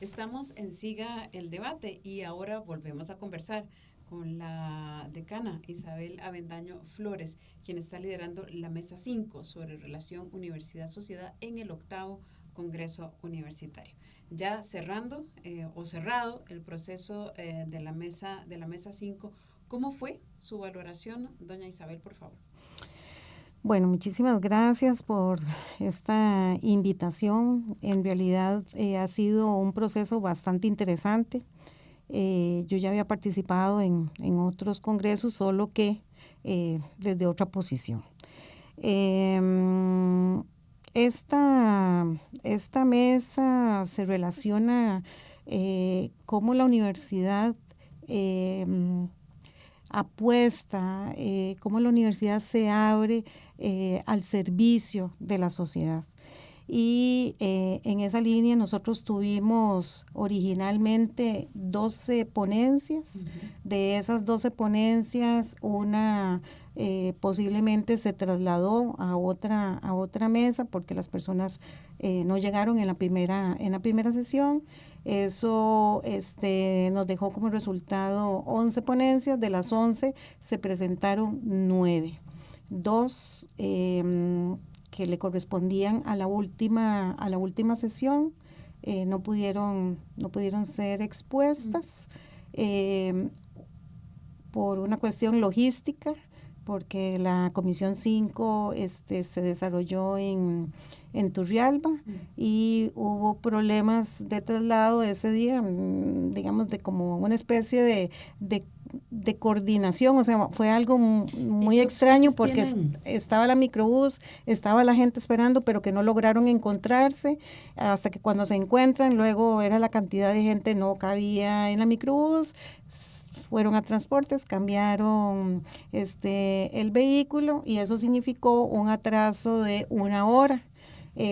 Estamos en Siga el Debate y ahora volvemos a conversar con la decana Isabel Avendaño Flores, quien está liderando la Mesa 5 sobre relación universidad-sociedad en el 8º Congreso Universitario. Ya cerrado el proceso de la Mesa 5, ¿cómo fue su valoración, doña Isabel, por favor? Bueno, muchísimas gracias por esta invitación. En realidad ha sido un proceso bastante interesante. Yo ya había participado en otros congresos, solo que desde otra posición. Esta mesa se relaciona cómo la universidad apuesta, cómo la universidad se abre al servicio de la sociedad. Y en esa línea nosotros tuvimos originalmente 12 ponencias. De esas 12 ponencias, una posiblemente se trasladó a otra mesa porque las personas no llegaron en la primera sesión. Eso nos dejó como resultado 11 ponencias. De las 11 se presentaron 9. 2 que le correspondían a la última sesión, no pudieron ser expuestas por una cuestión logística, porque la Comisión 5 se desarrolló en Turrialba y hubo problemas de traslado ese día, digamos, de como una especie de coordinación, o sea, fue algo muy extraño porque estaba la microbús, estaba la gente esperando, pero que no lograron encontrarse, hasta que cuando se encuentran, luego era la cantidad de gente, no cabía en la microbús, fueron a transportes, cambiaron el vehículo y eso significó un atraso de 1 hora.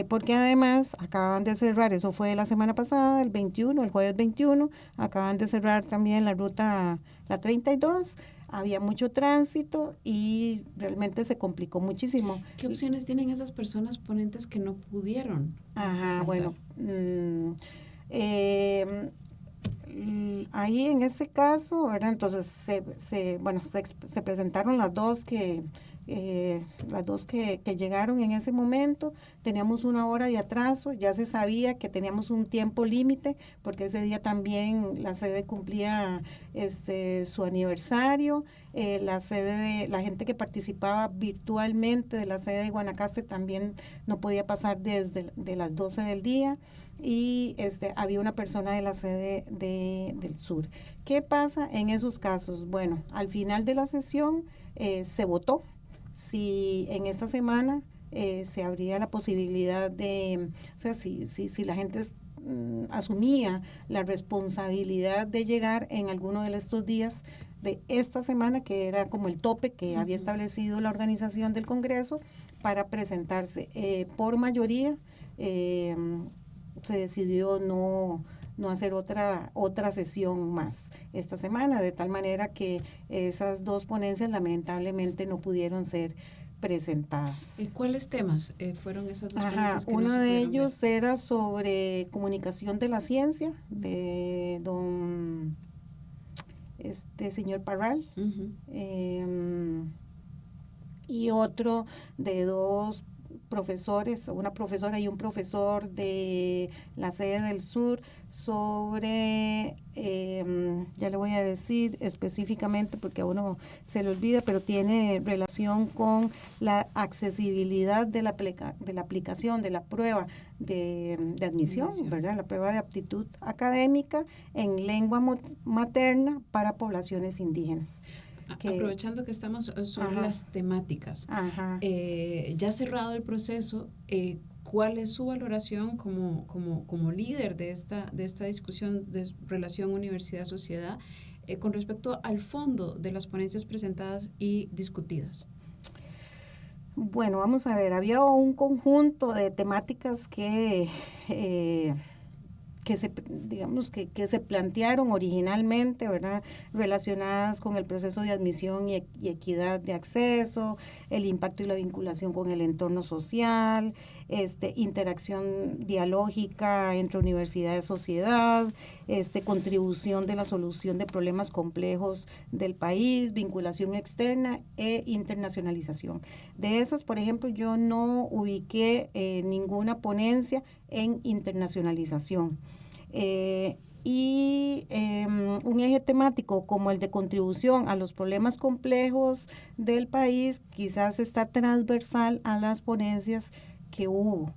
Porque además acaban de cerrar, eso fue la semana pasada, el jueves 21, acaban de cerrar también la ruta, la 32, había mucho tránsito y realmente se complicó muchísimo. ¿Qué opciones tienen esas personas ponentes que no pudieron? Bueno, ahí en ese caso, ¿verdad? Entonces se presentaron las dos que llegaron en ese momento. Teníamos 1 hora de atraso, ya se sabía que teníamos un tiempo límite porque ese día también la sede cumplía su aniversario. La gente que participaba virtualmente de la sede de Guanacaste también no podía pasar desde de las 12 del día. Y había una persona de la sede del sur. ¿Qué pasa en esos casos? Bueno, al final de la sesión se votó si en esta semana se abría la posibilidad de, o sea, si la gente asumía la responsabilidad de llegar en alguno de estos días de esta semana, que era como el tope que había establecido la organización del Congreso para presentarse. Por mayoría se decidió no hacer otra sesión más esta semana, de tal manera que esas dos ponencias lamentablemente no pudieron ser presentadas. ¿Y cuáles temas fueron esas dos ponencias? Uno de ellos era sobre comunicación de la ciencia, de don señor Parral, y otro de dos profesores, una profesora y un profesor de la sede del sur, sobre, ya le voy a decir específicamente porque a uno se le olvida, pero tiene relación con la accesibilidad de la aplicación de la prueba de admisión, ¿verdad? La prueba de aptitud académica en lengua materna para poblaciones indígenas. Aprovechando que estamos sobre las temáticas, ya cerrado el proceso, ¿cuál es su valoración como líder de esta discusión de relación universidad-sociedad con respecto al fondo de las ponencias presentadas y discutidas? Bueno, vamos a ver, había un conjunto de temáticas que que se plantearon originalmente, ¿verdad? Relacionadas con el proceso de admisión y equidad de acceso, el impacto y la vinculación con el entorno social, interacción dialógica entre universidad y sociedad, contribución de la solución de problemas complejos del país, vinculación externa e internacionalización. De esas, por ejemplo, yo no ubiqué ninguna ponencia en internacionalización. Un eje temático como el de contribución a los problemas complejos del país quizás está transversal a las ponencias que hubo.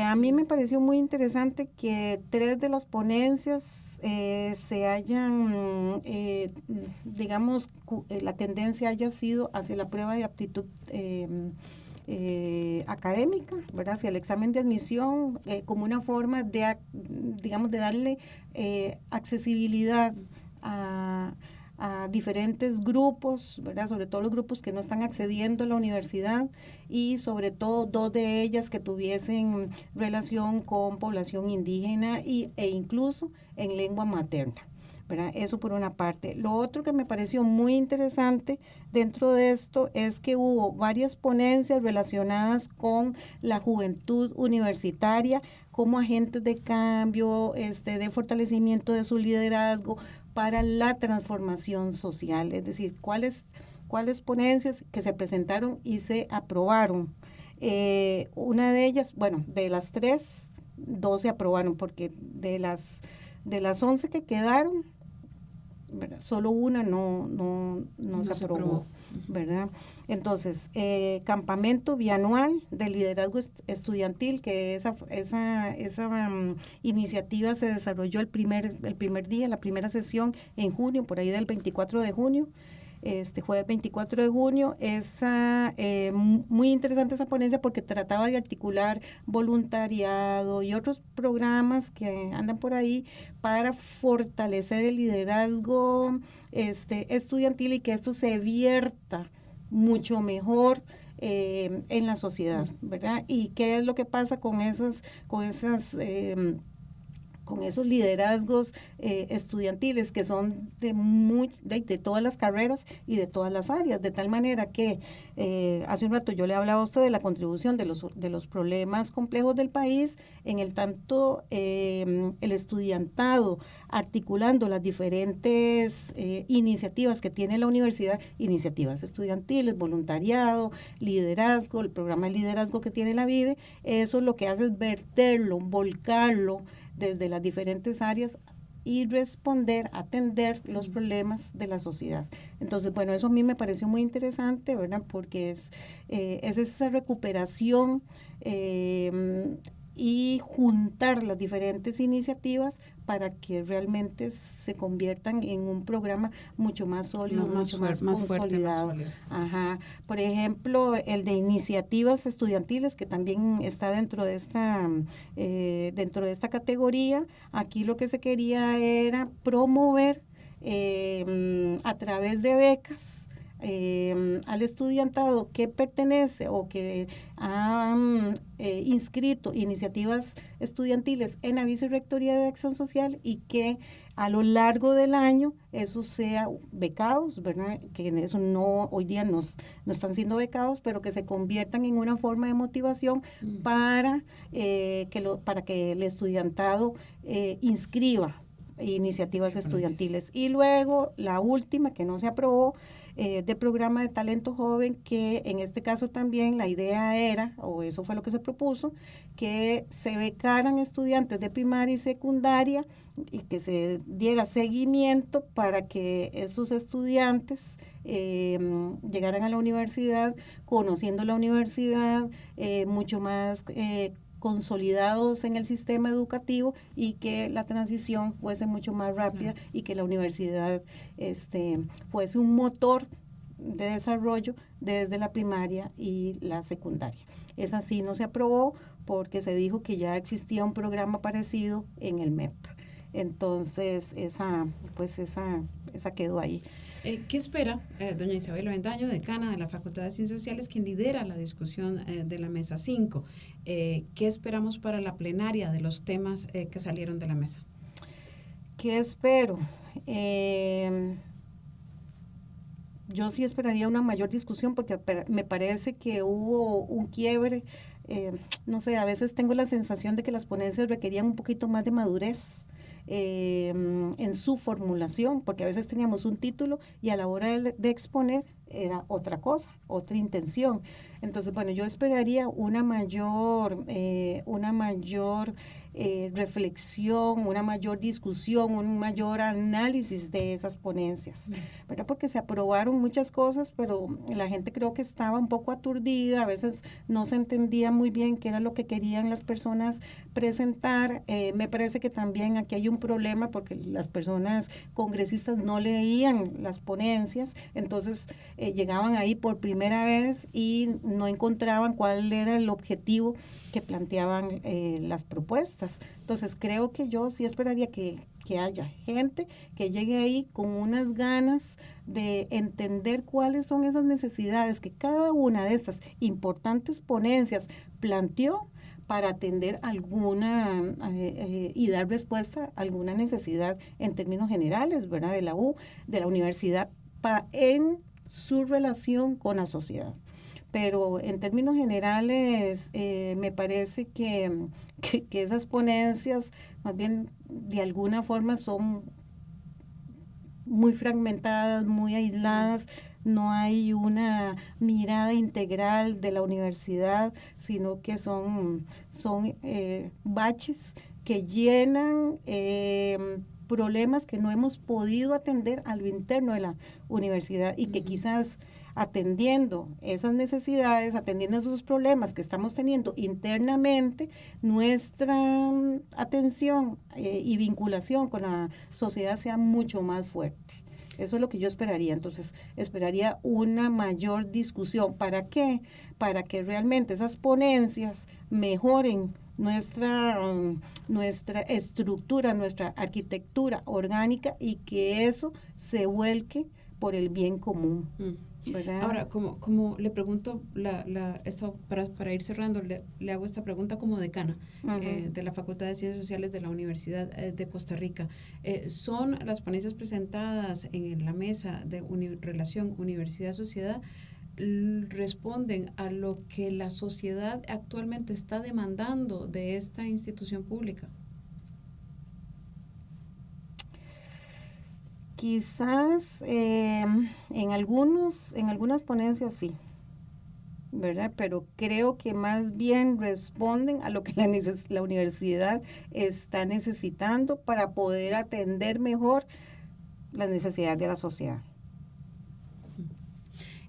A mí me pareció muy interesante que 3 de las ponencias se hayan, la tendencia haya sido hacia la prueba de aptitud académica, ¿verdad? Hacia el examen de admisión como una forma de darle accesibilidad a diferentes grupos, ¿verdad? Sobre todo los grupos que no están accediendo a la universidad y sobre todo 2 de ellas que tuviesen relación con población indígena e incluso en lengua materna, ¿verdad? Eso por una parte. Lo otro que me pareció muy interesante dentro de esto es que hubo varias ponencias relacionadas con la juventud universitaria como agentes de cambio, de fortalecimiento de su liderazgo para la transformación social, es decir, cuáles ponencias que se presentaron y se aprobaron. Una de ellas, bueno, de las 3, 2 se aprobaron, porque de las 11 que quedaron, ¿verdad? Solo una no se aprobó, ¿verdad? Entonces, campamento bianual de liderazgo estudiantil, que esa iniciativa se desarrolló el primer día, la primera sesión en junio, por ahí del 24 de junio, jueves 24 de junio. Muy interesante esa ponencia porque trataba de articular voluntariado y otros programas que andan por ahí para fortalecer el liderazgo estudiantil y que esto se vierta mucho mejor en la sociedad, ¿verdad? Y qué es lo que pasa con esos liderazgos estudiantiles que son de todas las carreras y de todas las áreas, de tal manera que hace un rato yo le hablaba a usted de la contribución de los problemas complejos del país, en el tanto el estudiantado articulando las diferentes iniciativas que tiene la universidad, iniciativas estudiantiles, voluntariado, liderazgo, el programa de liderazgo que tiene la VIVE, eso lo que hace es verterlo, volcarlo desde las diferentes áreas y atender los problemas de la sociedad. Entonces, bueno, eso a mí me pareció muy interesante, ¿verdad? Porque es esa recuperación y juntar las diferentes iniciativas para que realmente se conviertan en un programa mucho más sólido, mucho más consolidado. Ajá. Por ejemplo, el de iniciativas estudiantiles, que también está dentro de esta categoría. Aquí lo que se quería era promover a través de becas al estudiantado que pertenece o que ha inscrito iniciativas estudiantiles en la Vicerrectoría de Acción Social y que a lo largo del año eso sea becados, ¿verdad? Que eso hoy día no están siendo becados, pero que se conviertan en una forma de motivación para que el estudiantado inscriba iniciativas estudiantiles. Y luego la última que no se aprobó, de programa de talento joven, que en este caso también la idea era, o eso fue lo que se propuso, que se becaran estudiantes de primaria y secundaria y que se diera seguimiento para que esos estudiantes llegaran a la universidad, conociendo la universidad, mucho más consolidados en el sistema educativo y que la transición fuese mucho más rápida y que la universidad fuese un motor de desarrollo desde la primaria y la secundaria. Esa sí no se aprobó porque se dijo que ya existía un programa parecido en el MEP. Entonces, esa quedó ahí. ¿Qué espera doña Isabel Avendaño, decana de la Facultad de Ciencias Sociales, quien lidera la discusión de la Mesa 5? ¿Qué esperamos para la plenaria de los temas que salieron de la mesa? ¿Qué espero? Yo sí esperaría una mayor discusión porque me parece que hubo un quiebre. No sé, a veces tengo la sensación de que las ponencias requerían un poquito más de madurez en su formulación, porque a veces teníamos un título y a la hora de exponer era otra cosa, otra intención. Entonces, bueno, yo esperaría una mayor reflexión, una mayor discusión, un mayor análisis de esas ponencias, ¿verdad? Porque se aprobaron muchas cosas, pero la gente creo que estaba un poco aturdida, a veces no se entendía muy bien qué era lo que querían las personas presentar. Me parece que también aquí hay un problema porque las personas congresistas no leían las ponencias, entonces llegaban ahí por primera vez y no encontraban cuál era el objetivo que planteaban las propuestas. Entonces creo que yo sí esperaría que haya gente que llegue ahí con unas ganas de entender cuáles son esas necesidades que cada una de estas importantes ponencias planteó para atender alguna y dar respuesta a alguna necesidad en términos generales, ¿verdad? De la universidad en su relación con la sociedad. Pero en términos generales me parece que esas ponencias más bien de alguna forma son muy fragmentadas, muy aisladas, no hay una mirada integral de la universidad, sino que son baches que llenan problemas que no hemos podido atender a lo interno de la universidad y que quizás atendiendo esas necesidades, atendiendo esos problemas que estamos teniendo internamente, nuestra atención y vinculación con la sociedad sea mucho más fuerte. Eso es lo que yo esperaría. Entonces, esperaría una mayor discusión. ¿Para qué? Para que realmente esas ponencias mejoren nuestra estructura, nuestra arquitectura orgánica y que eso se vuelque por el bien común. ¿Verdad? Ahora, como le pregunto, para ir cerrando, le hago esta pregunta como decana de la Facultad de Ciencias Sociales de la Universidad de Costa Rica. ¿Son las ponencias presentadas en la mesa de relación universidad-sociedad responden a lo que la sociedad actualmente está demandando de esta institución pública? Quizás en algunas ponencias sí, ¿verdad? Pero creo que más bien responden a lo que la universidad está necesitando para poder atender mejor las necesidades de la sociedad.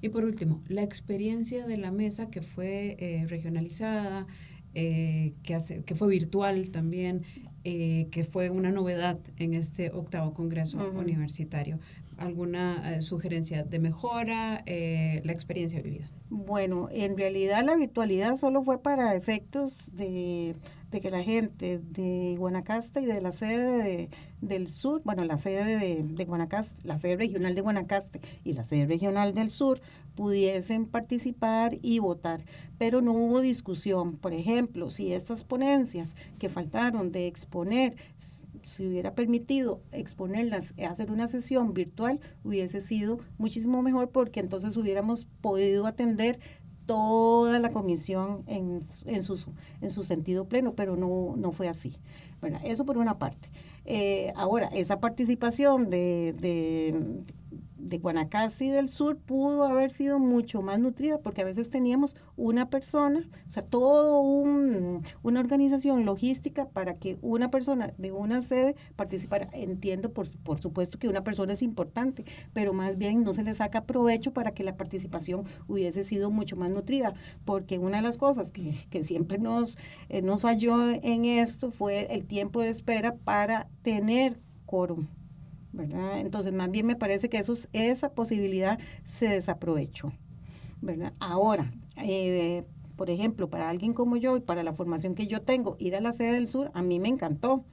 Y por último, la experiencia de la mesa que fue regionalizada, que fue virtual también, que fue una novedad en este 8º Congreso Universitario. ¿Alguna sugerencia de mejora, la experiencia vivida? Bueno, en realidad la virtualidad solo fue para efectos de que la gente de Guanacaste y de la sede del sur, bueno, la sede de Guanacaste, la sede regional de Guanacaste y la sede regional del sur pudiesen participar y votar, pero no hubo discusión. Por ejemplo, si estas ponencias que faltaron de exponer, si hubiera permitido exponerlas, hacer una sesión virtual, hubiese sido muchísimo mejor porque entonces hubiéramos podido atender toda la comisión en su sentido pleno, pero no fue así. Bueno, eso por una parte. Ahora, esa participación de Guanacaste y del sur pudo haber sido mucho más nutrida porque a veces teníamos una persona, o sea, una organización logística para que una persona de una sede participara. Entiendo, por supuesto, que una persona es importante, pero más bien no se le saca provecho para que la participación hubiese sido mucho más nutrida, porque una de las cosas que siempre nos falló en esto fue el tiempo de espera para tener quórum, ¿verdad? Entonces, más bien me parece que esa posibilidad se desaprovechó, ¿verdad? Ahora, por ejemplo, para alguien como yo y para la formación que yo tengo, ir a la sede del sur, a mí me encantó,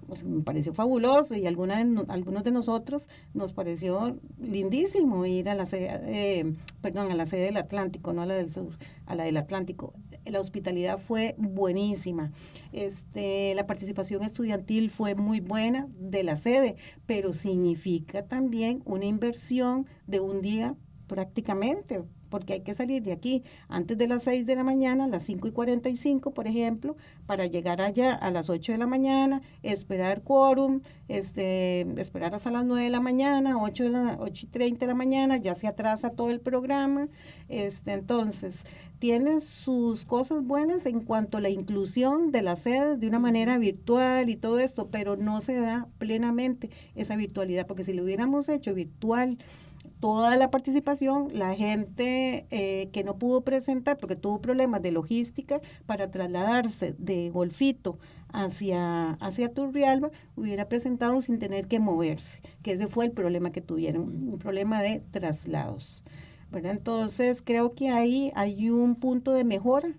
o sea, me pareció fabuloso y algunos de nosotros nos pareció lindísimo ir a la sede, a la sede del Atlántico, no a la del sur, a la del Atlántico. La hospitalidad fue buenísima. La participación estudiantil fue muy buena de la sede, pero significa también una inversión de un día prácticamente, porque hay que salir de aquí antes de las 6 de la mañana, a las 5:45, por ejemplo, para llegar allá a las 8 de la mañana, esperar quórum, esperar hasta las 9 de la mañana, 8:30 de la mañana, ya se atrasa todo el programa. Entonces, tiene sus cosas buenas en cuanto a la inclusión de las sedes de una manera virtual y todo esto, pero no se da plenamente esa virtualidad, porque si lo hubiéramos hecho virtual, toda la participación, la gente que no pudo presentar porque tuvo problemas de logística para trasladarse de Golfito hacia Turrialba, hubiera presentado sin tener que moverse, que ese fue el problema que tuvieron, un problema de traslados, ¿verdad? Entonces creo que ahí hay un punto de mejora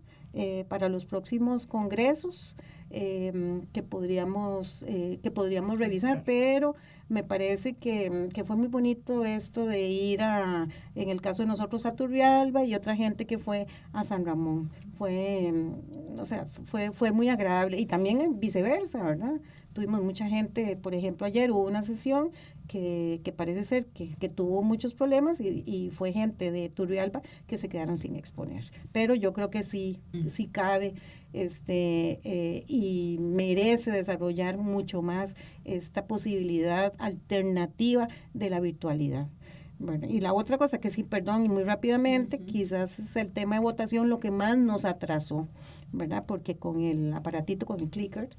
para los próximos congresos que podríamos revisar, pero me parece que fue muy bonito esto de ir en el caso de nosotros, a Turrialba, y otra gente que fue a San Ramón. Fue muy agradable, y también viceversa, ¿verdad? Tuvimos mucha gente, por ejemplo, ayer hubo una sesión que parece ser que tuvo muchos problemas y fue gente de Turrialba que se quedaron sin exponer. Pero yo creo que sí cabe y merece desarrollar mucho más esta posibilidad alternativa de la virtualidad. Bueno, y la otra cosa que sí, perdón, y muy rápidamente, quizás es el tema de votación lo que más nos atrasó, ¿verdad? Porque con el aparatito, con el clicker,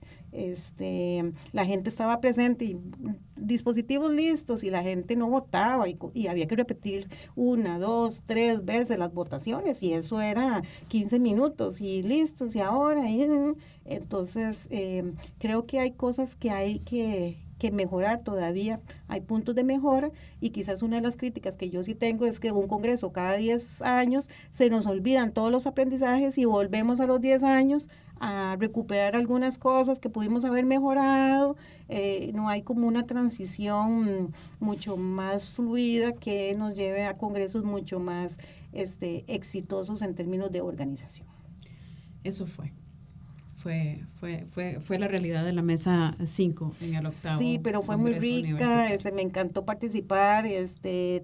la gente estaba presente y dispositivos listos y la gente no votaba y había que repetir 1, 2, 3 veces las votaciones y eso era 15 minutos y listos y ahora. Entonces, creo que hay cosas que hay que mejorar todavía, hay puntos de mejora y quizás una de las críticas que yo sí tengo es que un congreso cada 10 años se nos olvidan todos los aprendizajes y volvemos a los 10 años a recuperar algunas cosas que pudimos haber mejorado, no hay como una transición mucho más fluida que nos lleve a congresos mucho más exitosos en términos de organización. Eso fue la realidad de la mesa 5 en el 8º. Sí, pero fue muy rica, me encantó participar,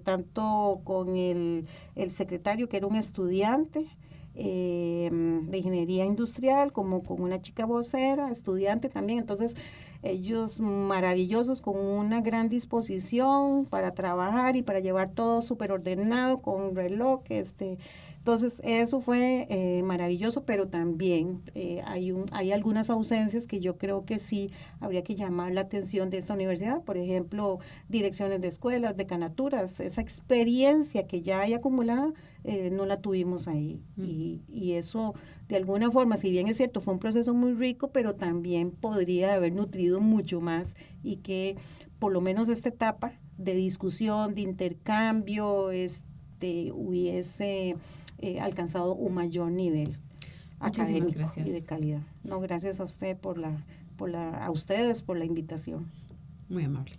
tanto con el secretario, que era un estudiante de ingeniería industrial, como con una chica vocera, estudiante también. Entonces, ellos maravillosos, con una gran disposición para trabajar y para llevar todo súper ordenado, con reloj, entonces, eso fue maravilloso, pero también hay algunas ausencias que yo creo que sí habría que llamar la atención de esta universidad. Por ejemplo, direcciones de escuelas, decanaturas, esa experiencia que ya hay acumulada, no la tuvimos ahí. Y eso, de alguna forma, si bien es cierto, fue un proceso muy rico, pero también podría haber nutrido mucho más y que por lo menos esta etapa de discusión, de intercambio, hubiese alcanzado un mayor nivel académico y de calidad. No, gracias a usted a ustedes por la invitación. Muy amable.